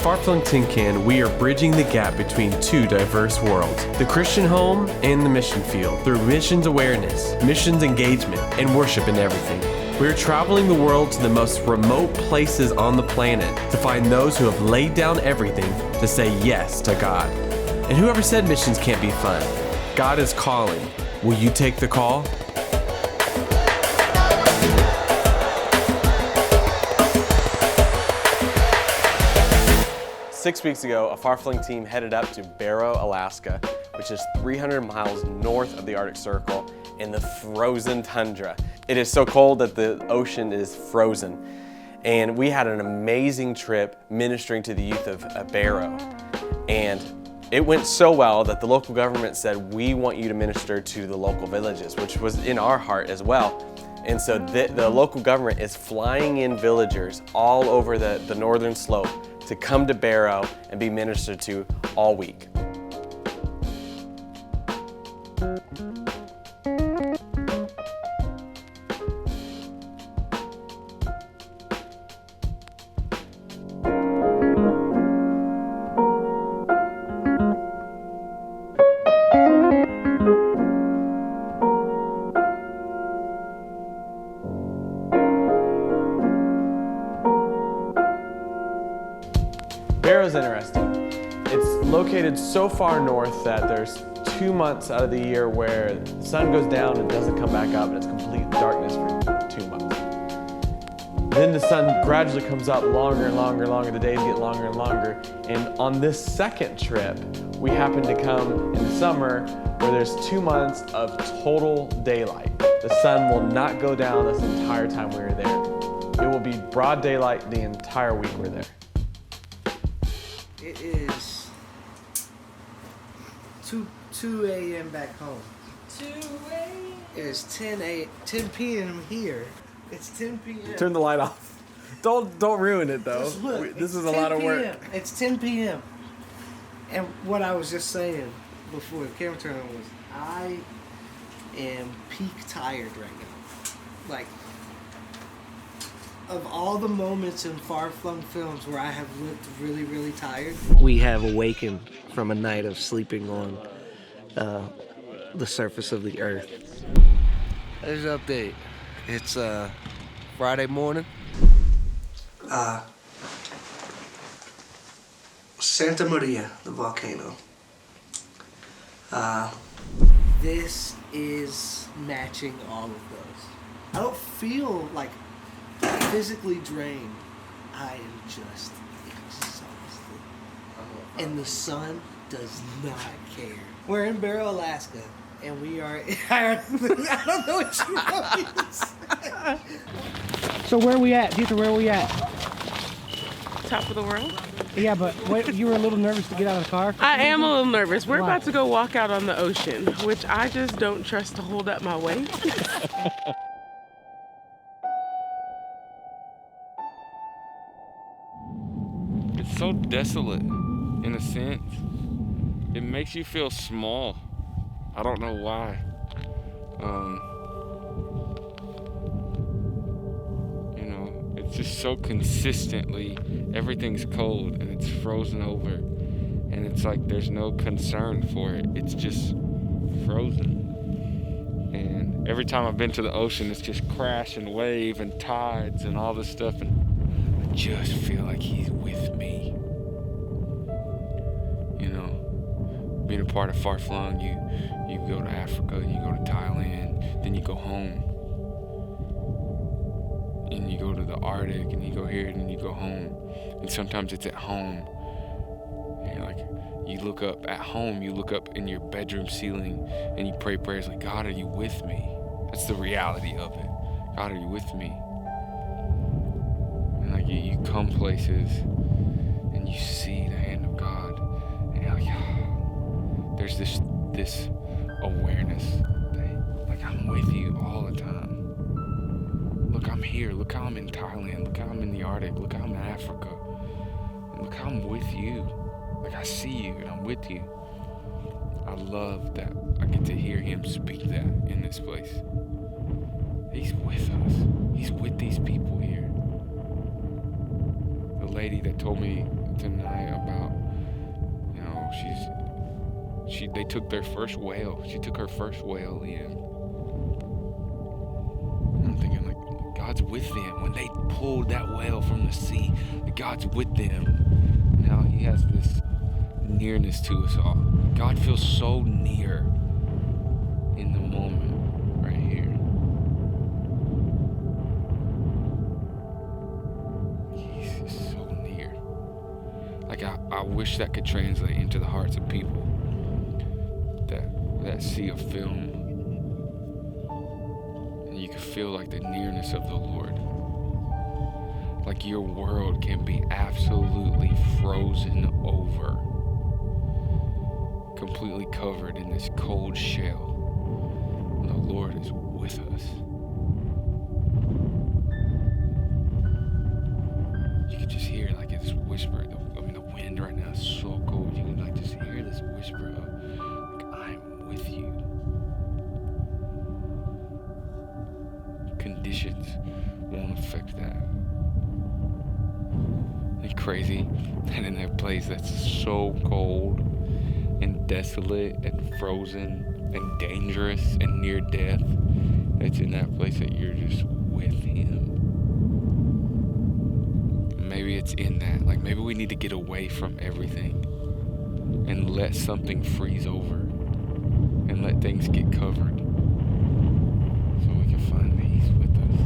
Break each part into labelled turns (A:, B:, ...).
A: Far-Flung Tin Can, we are bridging the gap between two diverse worlds, the Christian home and the mission field, through missions awareness, missions engagement, and worship in everything. We're traveling the world to the most remote places on the planet to find those who have laid down everything to say yes to God. And whoever said missions can't be fun? God is calling. Will you take the call? Six weeks ago, a Far-Flung team headed up to Barrow, Alaska, which is 300 miles north of the Arctic Circle in the frozen tundra. It is so cold that the ocean is frozen. And we had an amazing trip ministering to the youth of Barrow. And it went so well that the local government said, we want you to minister to the local villages, which was in our heart as well. And so the local government is flying in villagers all over the northern slope to come to Barrow and be ministered to all week. Barrow's interesting. It's located so far north that there's 2 months out of the year where the sun goes down and doesn't come back up, and it's complete darkness for 2 months. Then the sun gradually comes up longer and longer and longer. The days get longer and longer. And on this second trip, we happen to come in the summer where there's 2 months of total daylight. The sun will not go down this entire time we were there. It will be broad daylight the entire week we're there.
B: It is 2 a.m. back home.
C: 2 a.m.
B: It is 10 p.m. here. It's 10 p.m.
A: Turn the light off. Don't ruin it though.
B: Look,
A: this is a lot of work.
B: It's 10 p.m. And what I was just saying before the camera turned on was I am peak tired right now. Like, of all the moments in Far-Flung films where I have looked really, really tired, we have awakened from a night of sleeping on the surface of the earth. There's an update. It's Friday morning. Santa Maria, the volcano. This is matching all of those. I don't feel like physically drained. I am just exhausted. And the sun does not care. We're in Barrow, Alaska, and we are... I don't know what you want me to say.
D: So where are we at? Dieter, where are we at?
C: Top of the world?
D: Yeah, but you were a little nervous to get out of the car?
C: I am a little nervous. We're
D: Why?
C: about to go walk out on the ocean, which I just don't trust to hold up my weight.
E: It's so desolate, in a sense. It makes you feel small. I don't know why. You know, it's just so consistently, everything's cold and it's frozen over. And it's like there's no concern for it. It's just frozen. And every time I've been to the ocean, it's just crash and wave and tides and all this stuff. And I just feel like he's with me. You know, being a part of Far-Flung, you go to Africa, you go to Thailand, then you go home. And you go to the Arctic, and you go here, and then you go home. And sometimes it's at home. And like, you look up at home, you look up in your bedroom ceiling, and you pray prayers like, God, are you with me? That's the reality of it. God, are you with me? And like, you come places, and you see the hand of God, and you're like, oh, there's this awareness that, like, I'm with you all the time. Look, I'm here. Look how I'm in Thailand. Look how I'm in the Arctic. Look how I'm in Africa. And look how I'm with you. Like, I see you and I'm with you. I love that I get to hear him speak that in this place. He's with us. He's with these people here. The lady that told me tonight about, you know, they took their first whale. She took her first whale in. I'm thinking, like, God's with them. When they pulled that whale from the sea, God's with them. Now he has this nearness to us all. God feels so near in the moment right here. He's just so near. Like, I wish that could translate into the hearts of people that see a film, and you can feel like the nearness of the Lord. Like your world can be absolutely frozen over, completely covered in this cold shell. And the Lord is with us. You can just hear like this whisper. The wind right now is so cold. You can like just hear this whisper of, like, I'm with you. Conditions won't affect that. It's crazy that in that place that's so cold and desolate and frozen and dangerous and near death, it's in that place that you're just with him. Maybe it's in that, like, maybe we need to get away from everything and let something freeze over and let things get covered so we can find that he's with us.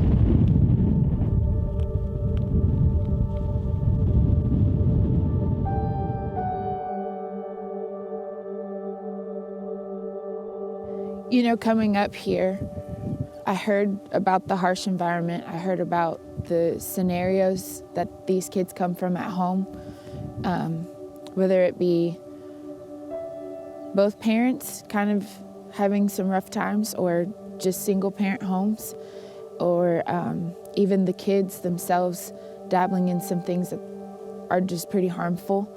F: You know, coming up here, I heard about the harsh environment. I heard about the scenarios that these kids come from at home, whether it be both parents kind of having some rough times or just single parent homes, or even the kids themselves dabbling in some things that are just pretty harmful.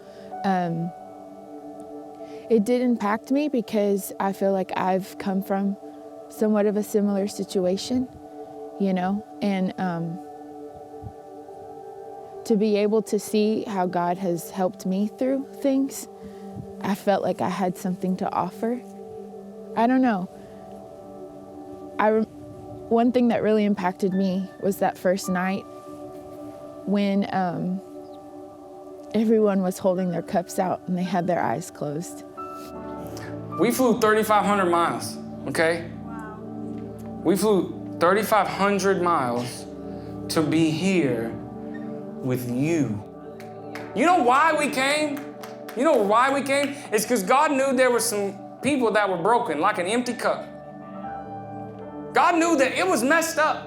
F: It did impact me because I feel like I've come from somewhat of a similar situation, you know, and to be able to see how God has helped me through things, I felt like I had something to offer. I don't know. One thing that really impacted me was that first night when everyone was holding their cups out and they had their eyes closed.
G: We flew 3,500 miles, okay? Wow. We flew 3,500 miles to be here with you. You know why we came? You know why we came? It's because God knew there were some people that were broken, like an empty cup. God knew that it was messed up.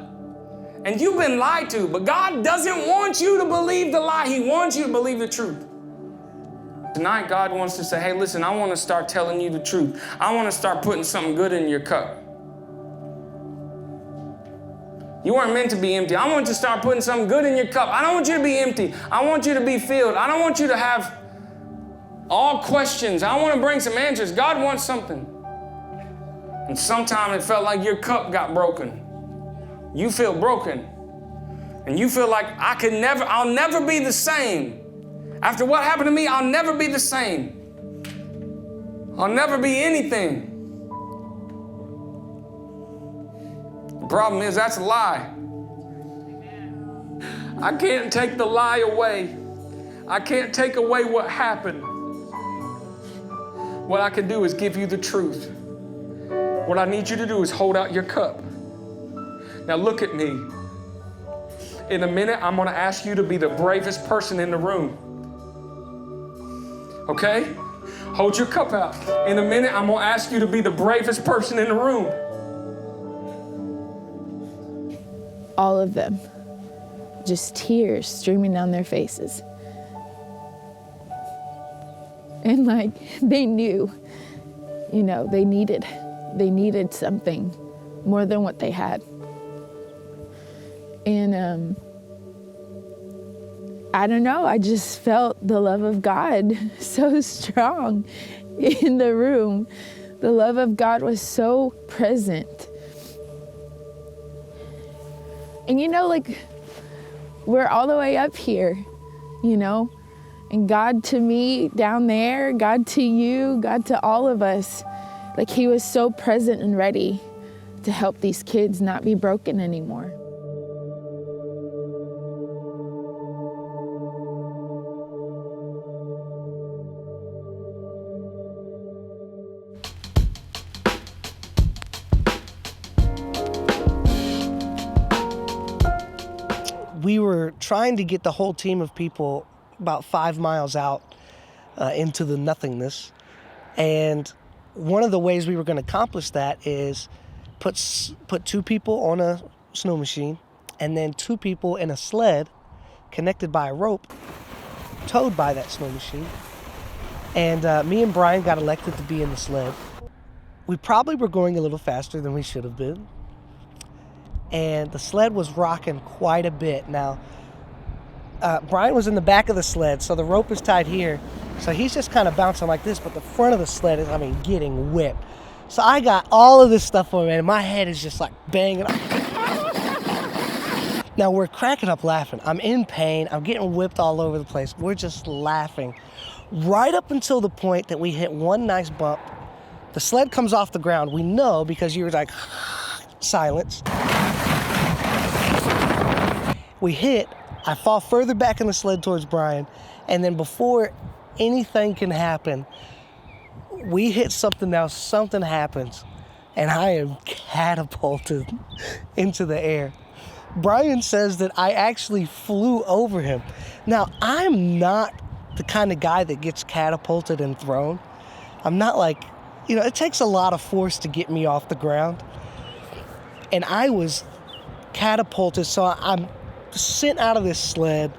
G: And you've been lied to, but God doesn't want you to believe the lie. He wants you to believe the truth. Tonight, God wants to say, hey, listen, I want to start telling you the truth. I want to start putting something good in your cup. You weren't meant to be empty. I want you to start putting something good in your cup. I don't want you to be empty. I want you to be filled. I don't want you to have all questions. I want to bring some answers. God wants something. And sometimes it felt like your cup got broken. You feel broken. And you feel like I'll never be the same. After what happened to me, I'll never be the same. I'll never be anything. The problem is that's a lie. I can't take the lie away. I can't take away what happened. What I can do is give you the truth. What I need you to do is hold out your cup. Now look at me. In a minute, I'm going to ask you to be the bravest person in the room. Okay? Hold your cup out. In a minute, I'm going to ask you to be the bravest person in the room.
F: All of them, just tears streaming down their faces. And like, they knew, you know, they needed something more than what they had. And I don't know, I just felt the love of God so strong in the room. The love of God was so present. And you know, like, we're all the way up here, you know, And God to me down there, God to you, God to all of us, like he was so present and ready to help these kids not be broken anymore.
B: We were trying to get the whole team of people about 5 miles out into the nothingness. And one of the ways we were going to accomplish that is put 2 people on a snow machine and then 2 people in a sled connected by a rope, towed by that snow machine. And me and Brian got elected to be in the sled. We probably were going a little faster than we should have been. And the sled was rocking quite a bit. Now, Brian was in the back of the sled, so the rope is tied here. So he's just kind of bouncing like this, but the front of the sled is, getting whipped. So I got all of this stuff on me, and my head is just like banging. Now we're cracking up laughing. I'm in pain. I'm getting whipped all over the place. We're just laughing. Right up until the point that we hit one nice bump. The sled comes off the ground. We know because you were like, silence. We hit, I fall further back in the sled towards Brian, and then before anything can happen, we hit something else, something happens, and I am catapulted into the air. Brian says that I actually flew over him. Now, I'm not the kind of guy that gets catapulted and thrown. I'm not like, it takes a lot of force to get me off the ground. And I was catapulted, so I'm sent out of this sled.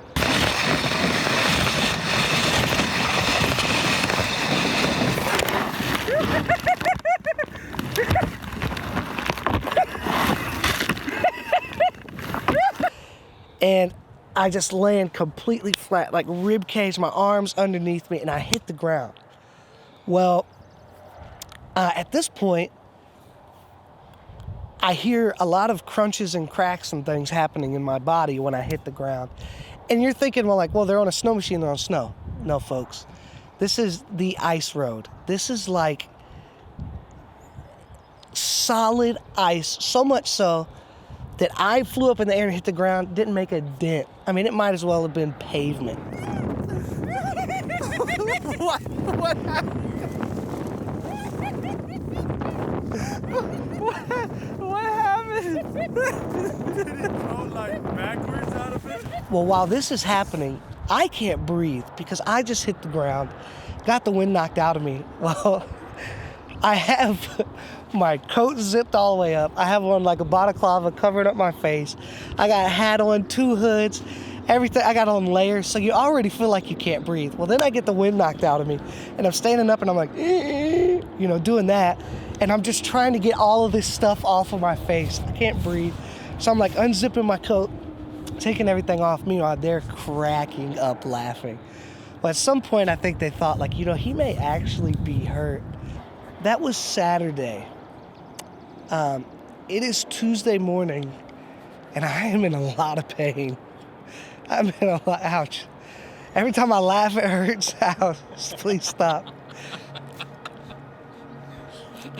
B: And I just land completely flat, like rib cage, my arms underneath me, and I hit the ground. Well, at this point, I hear a lot of crunches and cracks and things happening in my body when I hit the ground. And you're thinking, well, they're on a snow machine, they're on snow. No, folks. This is the ice road. This is like solid ice, so much so that I flew up in the air and hit the ground, didn't make a dent. It might as well have been pavement. What happened? What happened?
H: Did it go backwards out of it?
B: Well, while this is happening, I can't breathe because I just hit the ground, got the wind knocked out of me. Well, I have my coat zipped all the way up. I have on like a balaclava covering up my face. I got a hat on, 2 hoods, everything. I got on layers, so you already feel like you can't breathe. Well, then I get the wind knocked out of me, and I'm standing up and I'm like, doing that. And I'm just trying to get all of this stuff off of my face. I can't breathe. So I'm like unzipping my coat, taking everything off. Meanwhile, they're cracking up laughing. But at some point, I think they thought he may actually be hurt. That was Saturday. It is Tuesday morning, and I am in a lot of pain. I'm in a lot, ouch. Every time I laugh, it hurts. Ouch, please stop.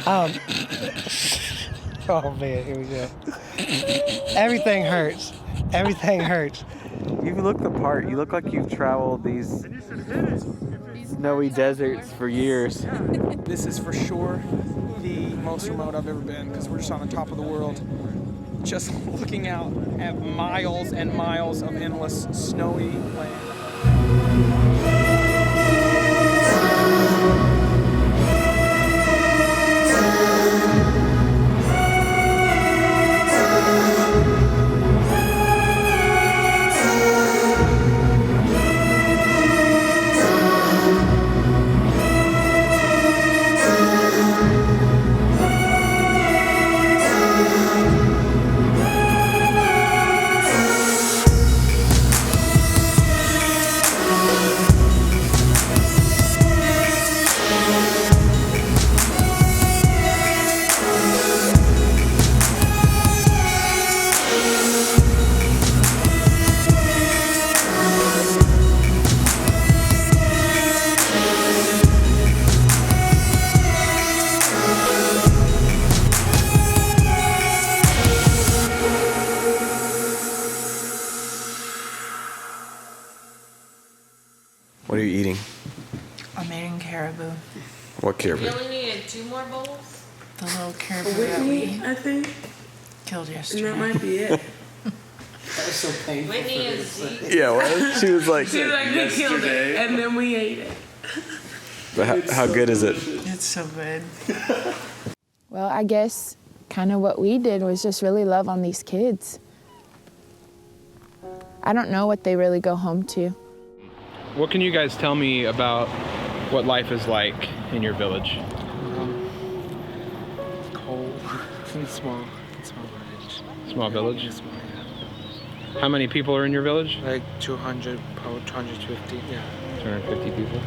B: Oh man, here we go. Everything hurts. Everything hurts.
I: You look the part. You look like you've traveled these snowy deserts for years.
J: This is for sure the most remote I've ever been because we're just on the top of the world. Just looking out at miles and miles of endless snowy land.
A: What are you eating?
K: I'm eating caribou.
A: What caribou?
L: You only needed 2 more bowls?
K: The little caribou that we
C: I think.
K: killed yesterday.
C: That might be it.
B: That was so painful.
L: Whitney is
A: Yeah, well, she was like,
C: She was like, we killed it, and then we ate it.
A: but how good is it?
K: It's so good.
F: Well, I guess kind of what we did was just really love on these kids. I don't know what they really go home to.
M: What can you guys tell me about what life is like in your village?
J: Cold. It's small. Small village.
M: Small village?
J: Small, yeah.
M: How many people are in your village?
J: Like 200, probably 250, yeah.
M: 250 people.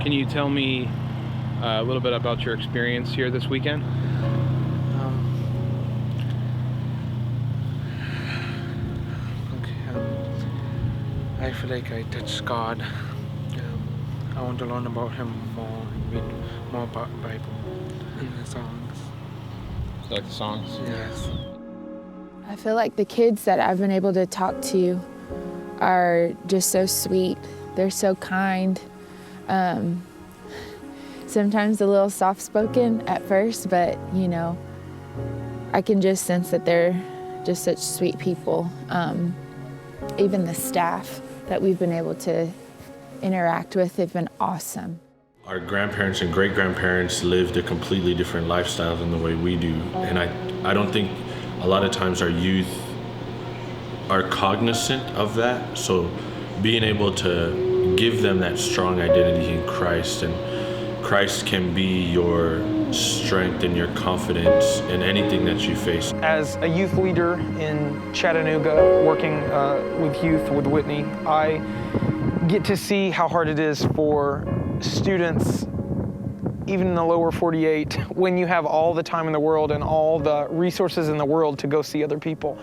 M: Can you tell me a little bit about your experience here this weekend?
J: I feel like I touched God. I want to learn about Him more, read more about Bible and the songs.
M: You like the songs?
J: Yes.
F: I feel like the kids that I've been able to talk to are just so sweet. They're so kind. Sometimes a little soft-spoken at first, but you know, I can just sense that they're just such sweet people. Even the staff that we've been able to interact with, they've been awesome.
N: Our grandparents and great-grandparents lived a completely different lifestyle than the way we do. And I don't think a lot of times our youth are cognizant of that. So being able to give them that strong identity in Christ, and Christ can be your strength and your confidence in anything that you face.
J: As a youth leader in Chattanooga, working with youth with Whitney, I get to see how hard it is for students, even in the lower 48, when you have all the time in the world and all the resources in the world to go see other people,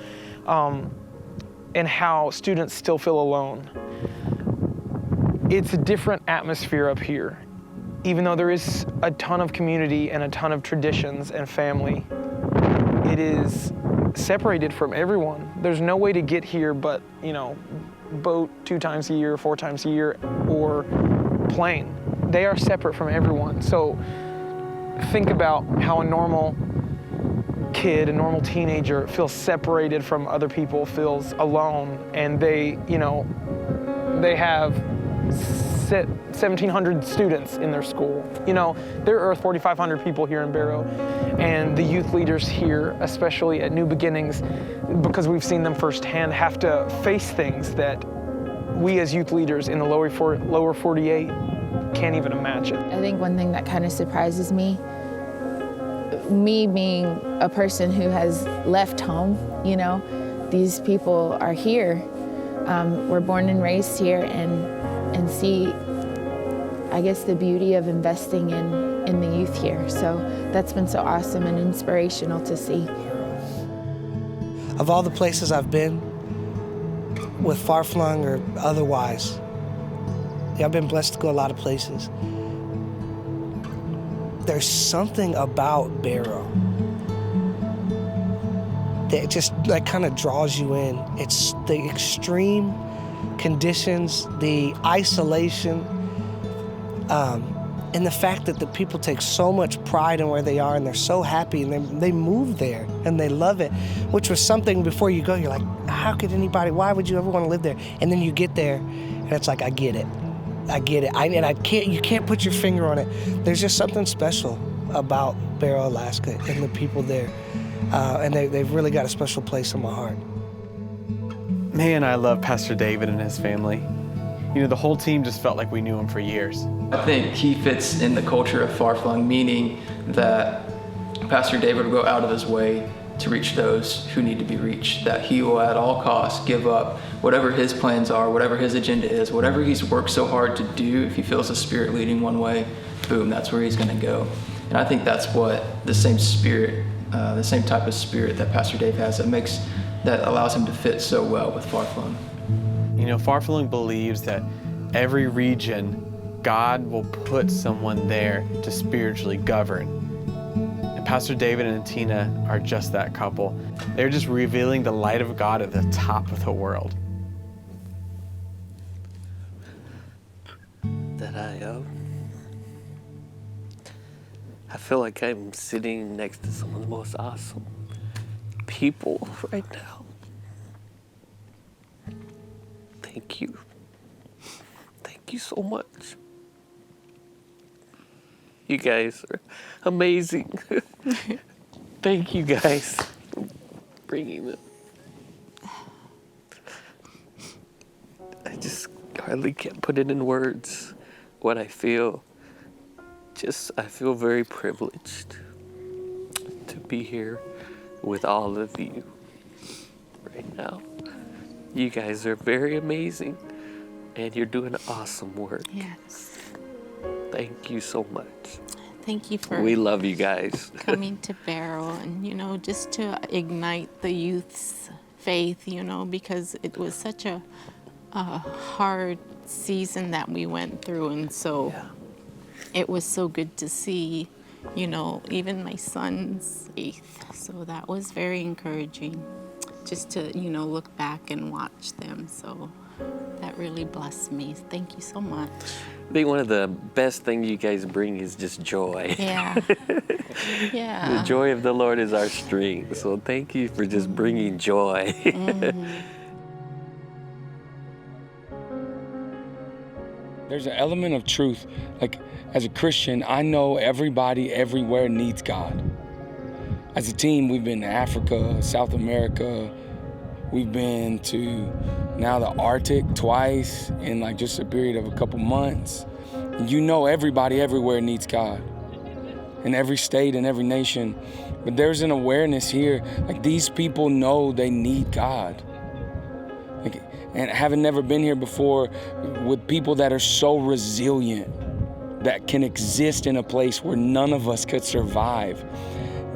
J: and how students still feel alone. It's a different atmosphere up here. Even though there is a ton of community and a ton of traditions and family, it is separated from everyone. There's no way to get here but, you know, boat 2 times a year, 4 times a year, or plane. They are separate from everyone. So think about how a normal kid, a normal teenager feels separated from other people, feels alone, and they, you know, they have 1,700 students in their school. You know, there are 4,500 people here in Barrow, and the youth leaders here, especially at New Beginnings, because we've seen them firsthand, have to face things that we as youth leaders in the lower 48 can't even imagine.
F: I think one thing that kind of surprises me being a person who has left home, you know, these people are here. We're born and raised here, and see, I guess, the beauty of investing in the youth here. So that's been so awesome and inspirational to see.
B: Of all the places I've been, with Far-Flung or otherwise, yeah, I've been blessed to go a lot of places. There's something about Barrow that just like kind of draws you in. It's the extreme conditions, the isolation, and the fact that the people take so much pride in where they are, and they're so happy, and they move there and they love it, which was something before you go, you're like, how could anybody, why would you ever want to live there? And then you get there and it's like, I get it. You can't put your finger on it. There's just something special about Barrow, Alaska, and the people there. And they've really got a special place in my heart.
A: Man, I love Pastor David and his family. You know, the whole team just felt like we knew him for years.
O: I think he fits in the culture of Far-Flung, meaning that Pastor David will go out of his way to reach those who need to be reached, that he will at all costs give up whatever his plans are, whatever his agenda is, whatever he's worked so hard to do. If he feels the Spirit leading one way, boom, that's where he's going to go. And I think that's what the same spirit, the same type of spirit that Pastor Dave has that allows him to fit so well with Far-Flung.
A: You know, Far-Flung believes that every region, God will put someone there to spiritually govern. And Pastor David and Tina are just that couple. They're just revealing the light of God at the top of the world.
P: I feel like I'm sitting next to some of the most awesome people right now. Thank you. Thank you so much. You guys are amazing. Thank you guys for bringing it. I just hardly can't put it in words what I feel. I feel very privileged to be here with all of you right now. You guys are very amazing and you're doing awesome work.
Q: Yes.
P: Thank you so much.
Q: Thank you for
P: We love you guys.
Q: coming to Barrow and, just to ignite the youth's faith, because it was such a hard season that we went through. And so it was so good to see, even my son's faith. So that was very encouraging just to, look back and watch them. So that really blessed me. Thank you so much.
P: I think one of the best things you guys bring is just joy.
Q: Yeah. Yeah.
P: The joy of the Lord is our strength. So thank you for just bringing joy.
G: There's an element of truth. Like, as a Christian, I know everybody everywhere needs God. As a team, we've been to Africa, South America. We've been to now the Arctic twice in like just a period of a couple months. You know everybody everywhere needs God. In every state and every nation. But there's an awareness here, like these people know they need God. Like, and having never been here before, with people that are so resilient, that can exist in a place where none of us could survive.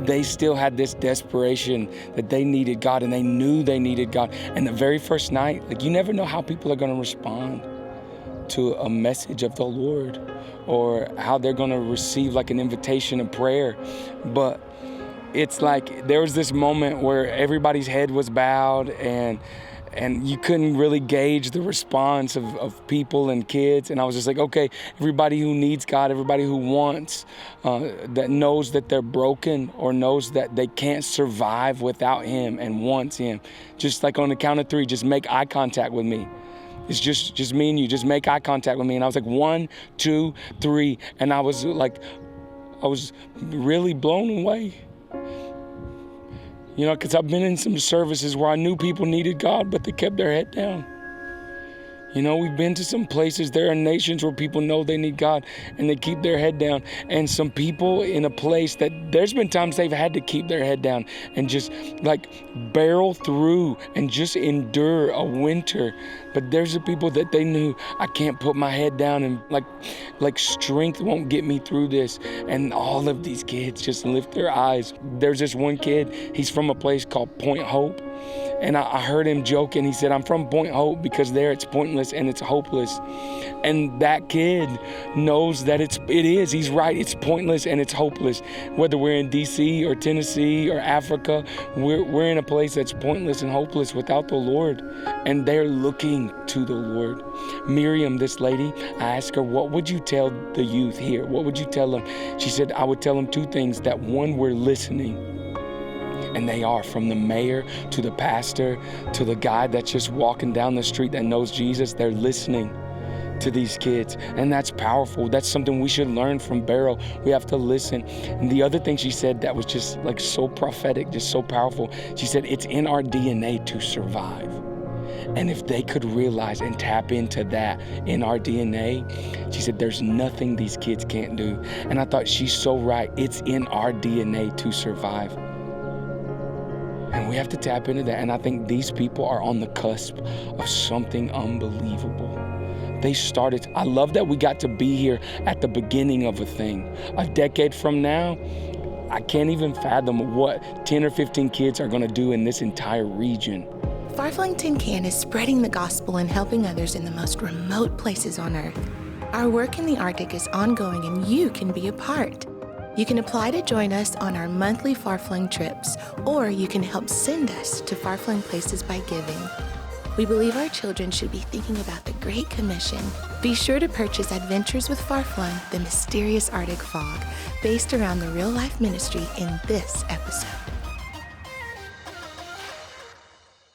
G: They still had this desperation that they needed God, and they knew they needed God. And the very first night, like, you never know how people are going to respond to a message of the Lord, or how they're going to receive like an invitation of prayer. But it's like there was this moment where everybody's head was bowed, and you couldn't really gauge the response of people and kids. And I was just like, okay, everybody who needs God, everybody who wants, that knows that they're broken or knows that they can't survive without Him and wants Him, just like on the count of 3, just make eye contact with me. It's just me and you, just make eye contact with me. And I was like, 1, 2, 3. And I was really blown away. Because I've been in some services where I knew people needed God, but they kept their head down. We've been to some places, there are nations where people know they need God and they keep their head down. And some people in a place that there's been times they've had to keep their head down and just like barrel through and just endure a winter. But there's the people that they knew, I can't put my head down, and like strength won't get me through this. And all of these kids just lift their eyes. There's this one kid, he's from a place called Point Hope. And I heard him joking. He said, I'm from Point Hope because there it's pointless and it's hopeless. And that kid knows that it is. He's right. It's pointless and it's hopeless. Whether we're in D.C. or Tennessee or Africa, we're in a place that's pointless and hopeless without the Lord. And they're looking to the Lord. Miriam, this lady, I asked her, what would you tell the youth here? What would you tell them? She said, I would tell them 2 things. That one, we're listening. And they are, from the mayor to the pastor to the guy that's just walking down the street that knows Jesus. They're listening to these kids, and that's powerful. That's something we should learn from Barrow. We have to listen. And the other thing she said that was just like so prophetic, just so powerful, she said it's in our DNA to survive. And if they could realize and tap into that in our DNA, she said there's nothing these kids can't do. And I thought, she's so right. It's in our DNA to survive. And we have to tap into that. And I think these people are on the cusp of something unbelievable. They started, I love that we got to be here at the beginning of a thing. A decade from now, I can't even fathom what 10 or 15 kids are gonna do in this entire region.
R: Far-Flung Tin Can is spreading the gospel and helping others in the most remote places on Earth. Our work in the Arctic is ongoing, and you can be a part. You can apply to join us on our monthly Far-Flung trips, or you can help send us to far-flung places by giving. We believe our children should be thinking about the Great Commission. Be sure to purchase Adventures with Far-Flung, the mysterious Arctic fog, based around the real-life ministry in this episode.